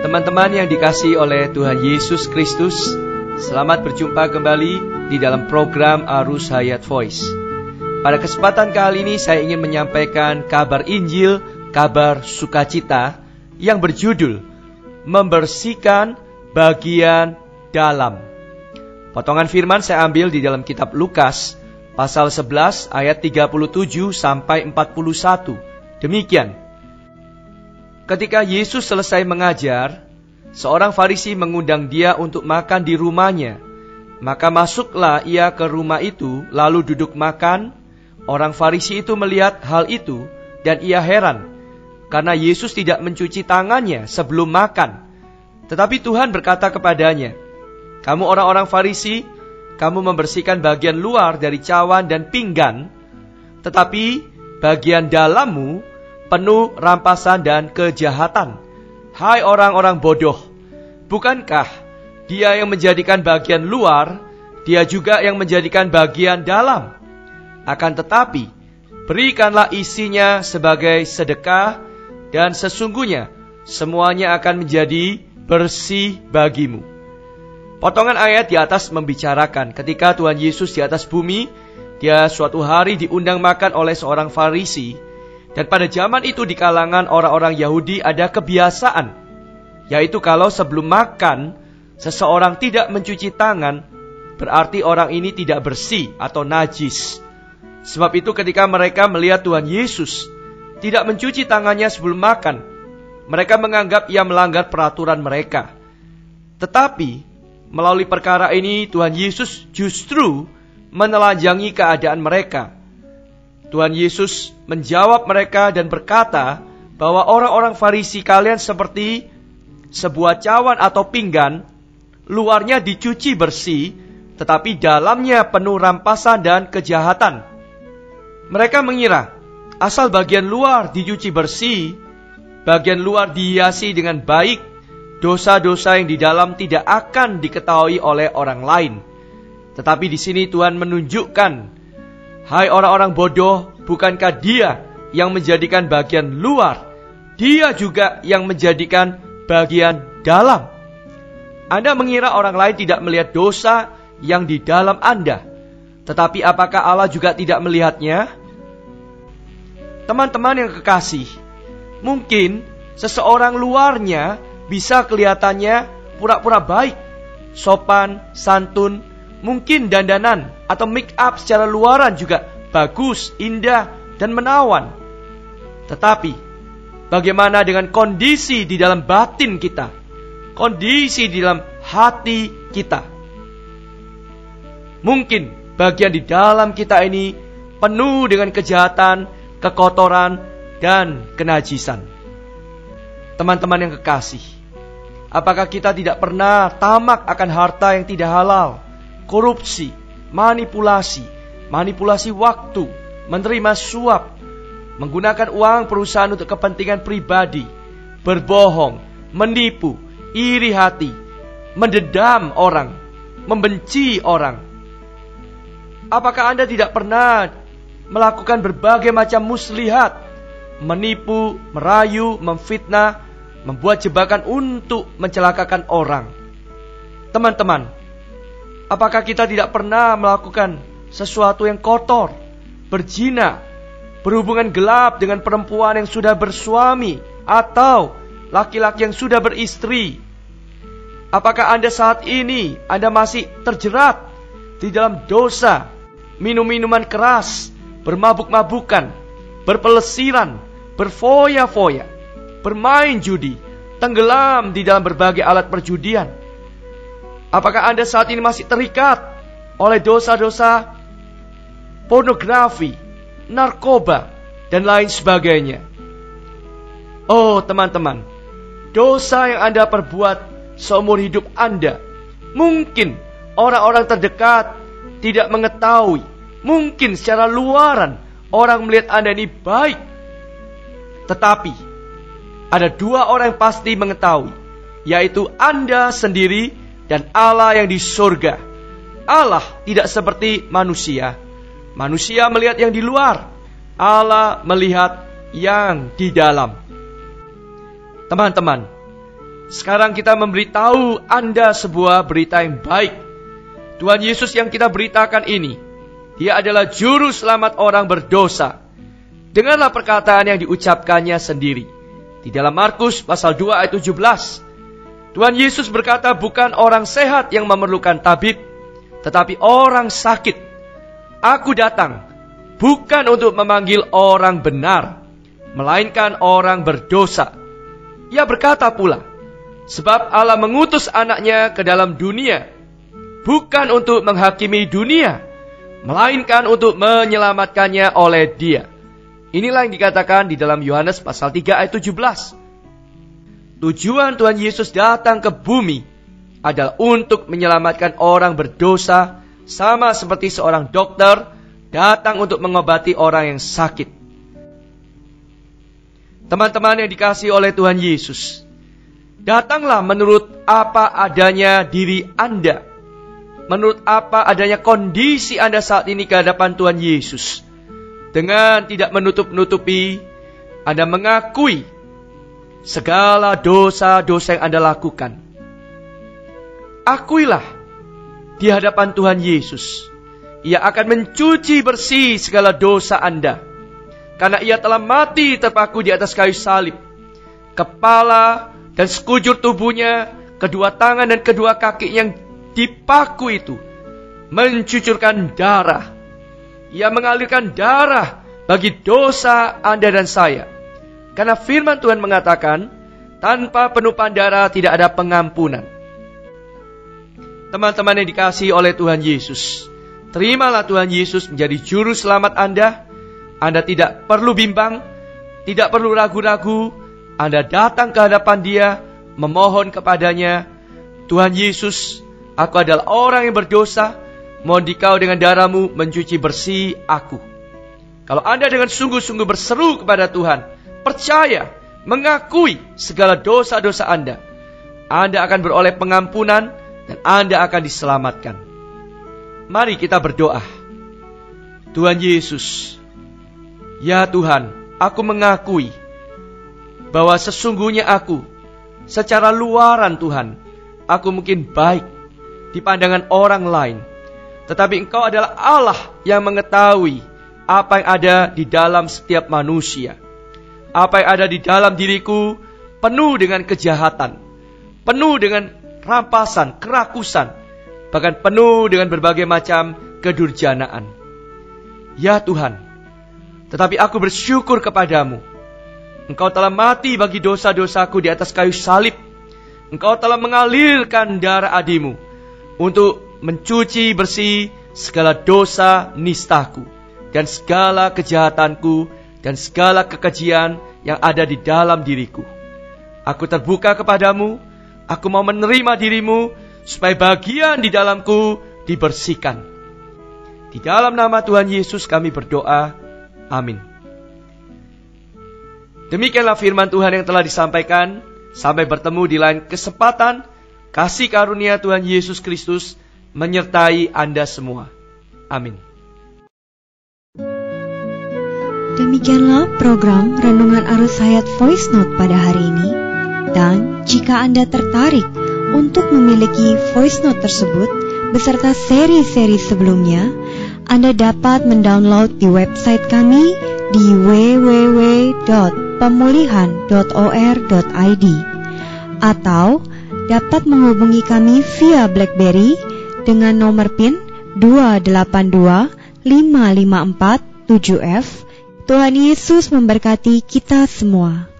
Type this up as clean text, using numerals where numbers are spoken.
Teman-teman yang dikasihi oleh Tuhan Yesus Kristus, selamat berjumpa kembali di dalam program Arus Hayat Voice. Pada kesempatan kali ini saya ingin menyampaikan kabar Injil, kabar sukacita yang berjudul Membersihkan Bagian Dalam. Potongan firman saya ambil di dalam kitab Lukas pasal 11 ayat 37 sampai 41. Demikian. Ketika Yesus selesai mengajar, seorang Farisi mengundang dia untuk makan di rumahnya. Maka masuklah ia ke rumah itu, lalu duduk makan. Orang Farisi itu melihat hal itu, dan ia heran, karena Yesus tidak mencuci tangannya sebelum makan. Tetapi Tuhan berkata kepadanya, "Kamu orang-orang Farisi, kamu membersihkan bagian luar dari cawan dan pinggan, tetapi bagian dalammu penuh rampasan dan kejahatan. Hai orang-orang bodoh, bukankah dia yang menjadikan bagian luar, dia juga yang menjadikan bagian dalam? Akan tetapi, berikanlah isinya sebagai sedekah, dan sesungguhnya semuanya akan menjadi bersih bagimu." Potongan ayat di atas membicarakan ketika Tuhan Yesus di atas bumi, dia suatu hari diundang makan oleh seorang Farisi. Dan pada zaman itu di kalangan orang-orang Yahudi ada kebiasaan, yaitu kalau sebelum makan, seseorang tidak mencuci tangan, berarti orang ini tidak bersih atau najis. Sebab itu ketika mereka melihat Tuhan Yesus tidak mencuci tangannya sebelum makan, mereka menganggap ia melanggar peraturan mereka. Tetapi melalui perkara ini Tuhan Yesus justru menelanjangi keadaan mereka. Tuhan Yesus menjawab mereka dan berkata bahwa orang-orang Farisi kalian seperti sebuah cawan atau pinggan, luarnya dicuci bersih, tetapi dalamnya penuh rampasan dan kejahatan. Mereka mengira asal bagian luar dicuci bersih, bagian luar dihiasi dengan baik, dosa-dosa yang di dalam tidak akan diketahui oleh orang lain. Tetapi di sini Tuhan menunjukkan, hai orang-orang bodoh, bukankah dia yang menjadikan bagian luar, dia juga yang menjadikan bagian dalam. Anda mengira orang lain tidak melihat dosa yang di dalam Anda, tetapi apakah Allah juga tidak melihatnya? Teman-teman yang kekasih, mungkin seseorang luarnya bisa kelihatannya pura-pura baik, sopan, santun, mungkin dandanan atau make up secara luaran juga bagus, indah, dan menawan. Tetapi bagaimana dengan kondisi di dalam batin kita? Kondisi di dalam hati kita? Mungkin bagian di dalam kita ini penuh dengan kejahatan, kekotoran, dan kenajisan. Teman-teman yang kekasih, apakah kita tidak pernah tamak akan harta yang tidak halal, korupsi, manipulasi waktu, menerima suap, menggunakan uang perusahaan untuk kepentingan pribadi, berbohong, menipu, iri hati, mendendam orang, membenci orang? Apakah Anda tidak pernah melakukan berbagai macam muslihat, menipu, merayu, memfitnah, membuat jebakan untuk mencelakakan orang? Teman-teman, apakah kita tidak pernah melakukan sesuatu yang kotor, berzina, berhubungan gelap dengan perempuan yang sudah bersuami, atau laki-laki yang sudah beristri? Apakah Anda saat ini Anda masih terjerat di dalam dosa, minum-minuman keras, bermabuk-mabukan, berpelesiran, berfoya-foya, bermain judi, tenggelam di dalam berbagai alat perjudian? Apakah Anda saat ini masih terikat oleh dosa-dosa pornografi, narkoba, dan lain sebagainya? Oh teman-teman, dosa yang Anda perbuat seumur hidup Anda, mungkin orang-orang terdekat tidak mengetahui. Mungkin secara luaran orang melihat Anda ini baik, tetapi ada dua orang yang pasti mengetahui, yaitu Anda sendiri dan Allah yang di surga. Allah tidak seperti manusia. Manusia melihat yang di luar, Allah melihat yang di dalam. Teman-teman, Sekarang kita memberitahu Anda sebuah berita yang baik. Tuhan Yesus yang kita beritakan ini, Dia adalah juru selamat orang berdosa. Dengarlah perkataan yang diucapkannya sendiri. Di dalam Markus pasal 2 ayat 17. Tuhan Yesus berkata, bukan orang sehat yang memerlukan tabib, tetapi orang sakit. Aku datang bukan untuk memanggil orang benar, melainkan orang berdosa. Ia berkata pula, sebab Allah mengutus anaknya ke dalam dunia, bukan untuk menghakimi dunia, melainkan untuk menyelamatkannya oleh Dia. Inilah yang dikatakan di dalam Yohanes pasal 3 ayat 17. Tujuan Tuhan Yesus datang ke bumi adalah untuk menyelamatkan orang berdosa, sama seperti seorang dokter datang untuk mengobati orang yang sakit. Teman-teman yang dikasihi oleh Tuhan Yesus, datanglah menurut apa adanya diri Anda, menurut apa adanya kondisi Anda saat ini ke hadapan Tuhan Yesus. Dengan tidak menutup-nutupi, Anda mengakui segala dosa-dosa yang Anda lakukan. Akuilah di hadapan Tuhan Yesus. Ia akan mencuci bersih segala dosa Anda, karena Ia telah mati terpaku di atas kayu salib. Kepala dan sekujur tubuhnya, kedua tangan dan kedua kaki yang dipaku itu mencucurkan darah. Ia mengalirkan darah bagi dosa Anda dan saya. Karena firman Tuhan mengatakan, tanpa penumpahan darah tidak ada pengampunan. Teman-teman yang dikasihi oleh Tuhan Yesus, terimalah Tuhan Yesus menjadi juru selamat Anda. Anda tidak perlu bimbang, tidak perlu ragu-ragu. Anda datang ke hadapan Dia, memohon kepadanya, Tuhan Yesus, aku adalah orang yang berdosa, mohon Dikau dengan darah-Mu mencuci bersih aku. Kalau Anda dengan sungguh-sungguh berseru kepada Tuhan, percaya, mengakui segala dosa-dosa Anda akan beroleh pengampunan dan Anda akan diselamatkan. Mari kita berdoa. Tuhan Yesus, ya Tuhan, aku mengakui bahwa sesungguhnya aku, secara luaran Tuhan, aku mungkin baik di pandangan orang lain. Tetapi Engkau adalah Allah yang mengetahui apa yang ada di dalam setiap manusia. Apa yang ada di dalam diriku penuh dengan kejahatan, penuh dengan rampasan, kerakusan, bahkan penuh dengan berbagai macam kedurjanaan. Ya Tuhan, tetapi aku bersyukur kepadamu. Engkau telah mati bagi dosa-dosaku di atas kayu salib. Engkau telah mengalirkan darah Adimu untuk mencuci bersih segala dosa nistaku dan segala kejahatanku dan segala kekejian yang ada di dalam diriku. Aku terbuka kepadamu. Aku mau menerima dirimu supaya bagian di dalamku dibersihkan. Di dalam nama Tuhan Yesus kami berdoa. Amin. Demikianlah firman Tuhan yang telah disampaikan. Sampai bertemu di lain kesempatan. Kasih karunia Tuhan Yesus Kristus menyertai Anda semua. Amin. Demikianlah program Renungan Arus Hayat Voice Note pada hari ini. Dan jika Anda tertarik untuk memiliki voice note tersebut beserta seri-seri sebelumnya, Anda dapat mendownload di website kami di www.pemulihan.or.id atau dapat menghubungi kami via BlackBerry dengan nomor PIN 282554 7F. Tuhan Yesus memberkati kita semua.